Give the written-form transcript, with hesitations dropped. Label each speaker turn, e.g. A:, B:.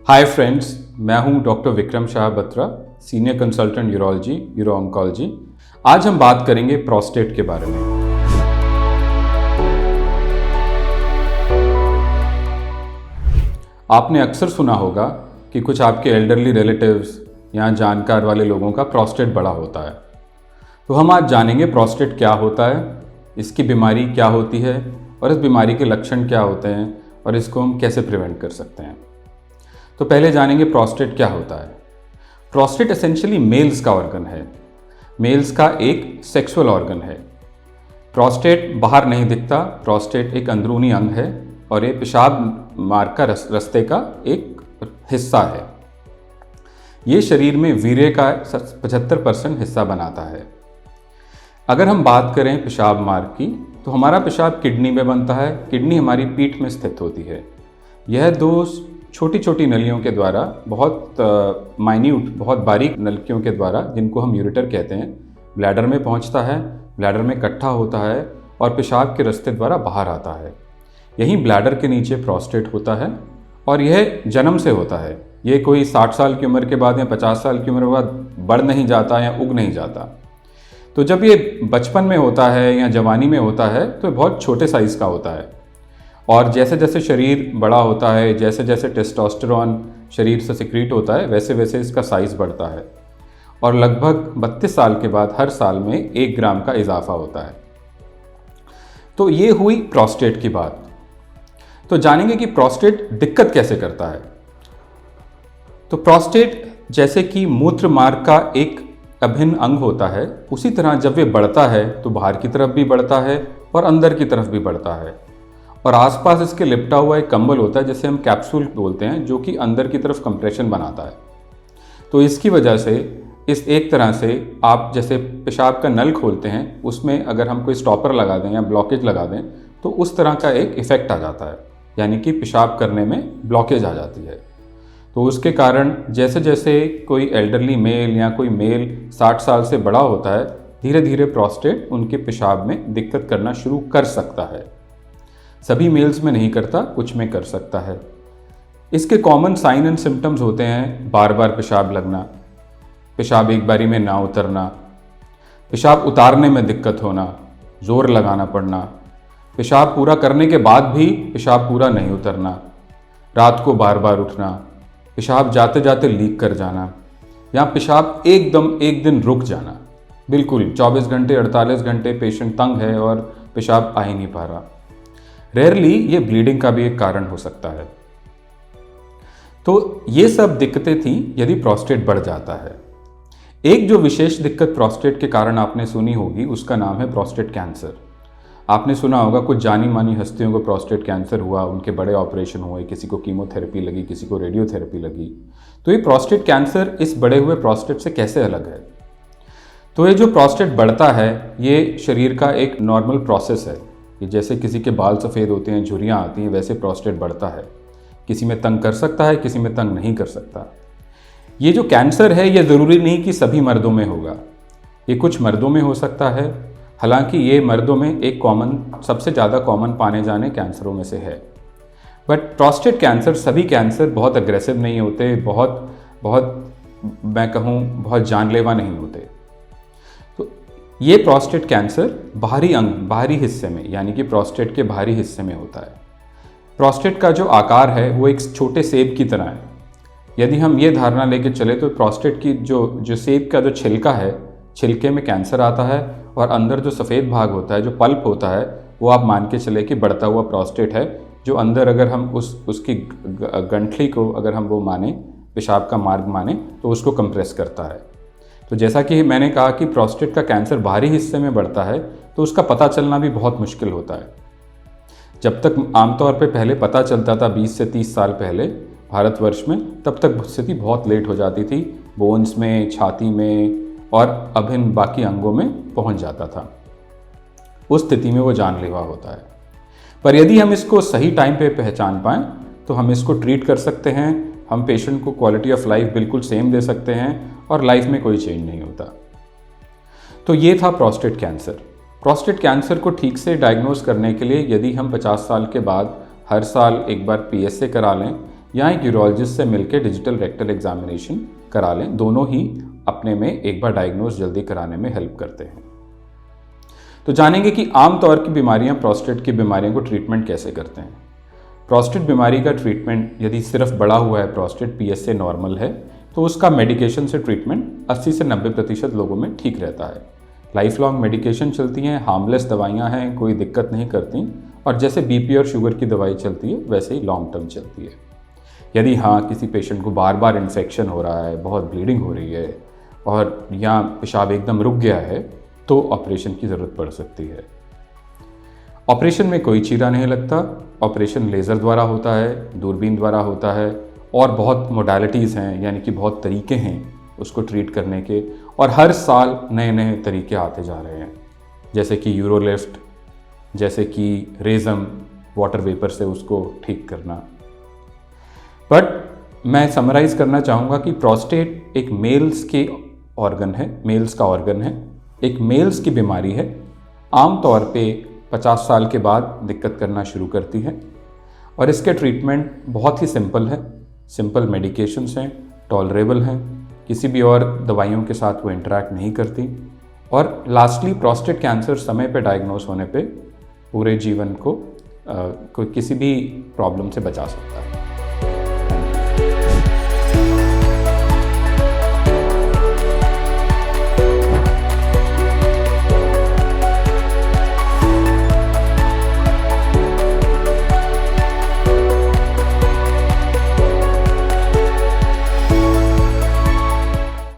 A: Hi friends, मैं हूं doctor Vikram Shah Batra, senior consultant urology, euro oncology. आज हम बात करेंगे प्रोस्टेट के बारे में। आपने अक्सर सुना होगा कि कुछ आपके एल्डरली रिलेटिव्स या जानकार वाले लोगों का प्रोस्टेट बड़ा होता है। तो हम आज जानेंगे प्रोस्टेट क्या होता है, इसकी बीमारी क्या होती है और इस बीमारी के लक्षण क्या होते हैं और इसको हम कैसे प्रिवेंट कर सकते हैं। तो पहले जानेंगे प्रोस्टेट क्या होता है। प्रोस्टेट एसेंशियली मेल्स का ऑर्गन है, मेल्स का एक सेक्सुअल ऑर्गन है। प्रोस्टेट बाहर नहीं दिखता, प्रोस्टेट एक अंदरूनी अंग है और ये पेशाब मार्ग का रास्ते का एक हिस्सा है। ये शरीर में वीर्य का 75% हिस्सा बनाता है। अगर हम बात करें पेशाब मार्ग की, तो हमारा पेशाब किडनी में बनता है। किडनी हमारी पीठ में स्थित होती है। यह दो छोटी छोटी नलियों के द्वारा, बहुत माइन्यूट, बहुत बारीक नलियों के द्वारा, जिनको हम यूरेटर कहते हैं, ब्लैडर में पहुंचता है, ब्लैडर में इकट्ठा होता है और पेशाब के रास्ते द्वारा बाहर आता है। यहीं ब्लैडर के नीचे प्रोस्टेट होता है और यह जन्म से होता है। ये कोई 60 साल की उम्र के बाद या 50 साल की उम्र के बाद बढ़ नहीं जाता या उग नहीं जाता। तो जब ये बचपन में होता है या जवानी में होता है तो बहुत छोटे साइज़ का होता है और जैसे जैसे शरीर बड़ा होता है, जैसे जैसे टेस्टोस्टेरोन शरीर से सिक्रीट होता है, वैसे वैसे इसका साइज़ बढ़ता है और लगभग 32 साल के बाद हर साल में 1 ग्राम का इजाफा होता है। तो ये हुई प्रोस्टेट की बात। तो जानेंगे कि प्रोस्टेट दिक्कत कैसे करता है। तो प्रोस्टेट जैसे कि मूत्र मार्ग का एक अभिन्न अंग होता है, उसी तरह जब ये बढ़ता है तो बाहर की तरफ भी बढ़ता है और अंदर की तरफ भी बढ़ता है और आसपास इसके लिपटा हुआ एक कंबल होता है जिसे हम कैप्सूल बोलते हैं, जो कि अंदर की तरफ कंप्रेशन बनाता है। तो इसकी वजह से इस एक तरह से आप जैसे पेशाब का नल खोलते हैं, उसमें अगर हम कोई स्टॉपर लगा दें या ब्लॉकेज लगा दें तो उस तरह का एक इफ़ेक्ट आ जाता है, यानी कि पेशाब करने में ब्लॉकेज आ जाती है। तो उसके कारण जैसे जैसे कोई एल्डरली मेल या कोई मेल 60 साल से बड़ा होता है, धीरे धीरे प्रोस्टेट उनके पेशाब में दिक्कत करना शुरू कर सकता है। सभी मेल्स में नहीं करता, कुछ में कर सकता है। इसके कॉमन साइन एंड सिम्टम्स होते हैं बार बार पेशाब लगना, पेशाब एक बारी में ना उतरना, पेशाब उतारने में दिक्कत होना, जोर लगाना पड़ना, पेशाब पूरा करने के बाद भी पेशाब पूरा नहीं उतरना, रात को बार बार उठना, पेशाब जाते जाते लीक कर जाना या पेशाब एकदम एक दिन रुक जाना, बिल्कुल 24 घंटे 48 घंटे पेशेंट तंग है और पेशाब आ ही नहीं पा रहा। रेयरली ये ब्लीडिंग का भी एक कारण हो सकता है। तो ये सब दिक्कतें थी यदि प्रोस्टेट बढ़ जाता है। एक जो विशेष दिक्कत प्रोस्टेट के कारण आपने सुनी होगी, उसका नाम है प्रोस्टेट कैंसर। आपने सुना होगा कुछ जानी मानी हस्तियों को प्रोस्टेट कैंसर हुआ, उनके बड़े ऑपरेशन हुए, किसी को कीमोथेरेपी लगी, किसी को रेडियोथेरेपी लगी। तो ये प्रोस्टेट कैंसर इस बढ़े हुए प्रोस्टेट से कैसे अलग है? तो ये जो प्रोस्टेट बढ़ता है, ये शरीर का एक नॉर्मल प्रोसेस है। कि जैसे किसी के बाल सफ़ेद होते हैं, झुर्रियाँ आती हैं, वैसे प्रोस्टेट बढ़ता है। किसी में तंग कर सकता है, किसी में तंग नहीं कर सकता। ये जो कैंसर है, ये ज़रूरी नहीं कि सभी मर्दों में होगा, ये कुछ मर्दों में हो सकता है। हालांकि ये मर्दों में एक कॉमन, सबसे ज़्यादा कॉमन पाने जाने कैंसरों में से है। बट प्रोस्टेट कैंसर, सभी कैंसर बहुत अग्रेसिव नहीं होते, बहुत मैं कहूँ बहुत जानलेवा नहीं होते। ये प्रोस्टेट कैंसर बाहरी अंग, बाहरी हिस्से में, यानी कि प्रोस्टेट के बाहरी हिस्से में होता है। प्रोस्टेट का जो आकार है वो एक छोटे सेब की तरह है। यदि हम ये धारणा लेके चले तो प्रोस्टेट की जो सेब का जो छिलका है, छिलके में कैंसर आता है और अंदर जो सफ़ेद भाग होता है, जो पल्प होता है, वो आप मान के चले कि बढ़ता हुआ प्रोस्टेट है, जो अंदर अगर हम उसकी गंठली को अगर हम वो माने, पेशाब का मार्ग माने, तो उसको कंप्रेस करता है। तो जैसा कि मैंने कहा कि प्रोस्टेट का कैंसर बाहरी हिस्से में बढ़ता है, तो उसका पता चलना भी बहुत मुश्किल होता है। जब तक आमतौर पे पहले पता चलता था 20 से 30 साल पहले भारतवर्ष में, तब तक स्थिति बहुत लेट हो जाती थी, बोन्स में, छाती में और अभिन्न बाकी अंगों में पहुंच जाता था। उस स्थिति में वो जानलेवा होता है। पर यदि हम इसको सही टाइम पे पहचान पाएँ तो हम इसको ट्रीट कर सकते हैं। हम पेशेंट को क्वालिटी ऑफ लाइफ बिल्कुल सेम दे सकते हैं और लाइफ में कोई चेंज नहीं होता। तो ये था प्रोस्टेट कैंसर। प्रोस्टेट कैंसर को ठीक से डायग्नोज करने के लिए यदि हम 50 साल के बाद हर साल एक बार PSA करा लें या एक यूरोलॉजिस्ट से मिलकर डिजिटल रेक्टल एग्जामिनेशन करा लें। दोनों ही अपने में एक बार डायग्नोज जल्दी कराने में हेल्प करते हैं। तो जानेंगे कि आमतौर की बीमारियां, प्रोस्टेट की बीमारियों को ट्रीटमेंट कैसे करते हैं। प्रोस्टेट बीमारी का ट्रीटमेंट, यदि सिर्फ बढ़ा हुआ है प्रोस्टेट, PSA नॉर्मल है, तो उसका मेडिकेशन से ट्रीटमेंट 80 से 90% लोगों में ठीक रहता है। लाइफ लॉन्ग मेडिकेशन चलती हैं, हार्मलेस दवाइयाँ हैं, कोई दिक्कत नहीं करती, और जैसे BP और शुगर की दवाई चलती है वैसे ही लॉन्ग टर्म चलती है। यदि हाँ, किसी पेशेंट को बार बार इन्फेक्शन हो रहा है, बहुत ब्लीडिंग हो रही है और या पेशाब एकदम रुक गया है, तो ऑपरेशन की ज़रूरत पड़ सकती है। ऑपरेशन में कोई चीरा नहीं लगता। ऑपरेशन लेज़र द्वारा होता है, दूरबीन द्वारा होता है, और बहुत मोडालिटीज़ हैं, यानी कि बहुत तरीके हैं उसको ट्रीट करने के, और हर साल नए नए तरीके आते जा रहे हैं, जैसे कि यूरोलिफ्ट, जैसे कि रेज़म, वाटर वेपर से उसको ठीक करना। बट मैं समराइज़ करना चाहूँगा कि प्रोस्टेट एक मेल्स के ऑर्गन है, मेल्स का ऑर्गन है, एक मेल्स की बीमारी है। आमतौर पे 50 साल के बाद दिक्कत करना शुरू करती है, और इसके ट्रीटमेंट बहुत ही सिंपल है। सिंपल मेडिकेशंस हैं, टॉलरेबल हैं, किसी भी और दवाइयों के साथ वो इंटरैक्ट नहीं करती, और लास्टली प्रोस्टेट कैंसर समय पे डायग्नोस होने पे पूरे जीवन को कोई किसी भी प्रॉब्लम से बचा सकता है।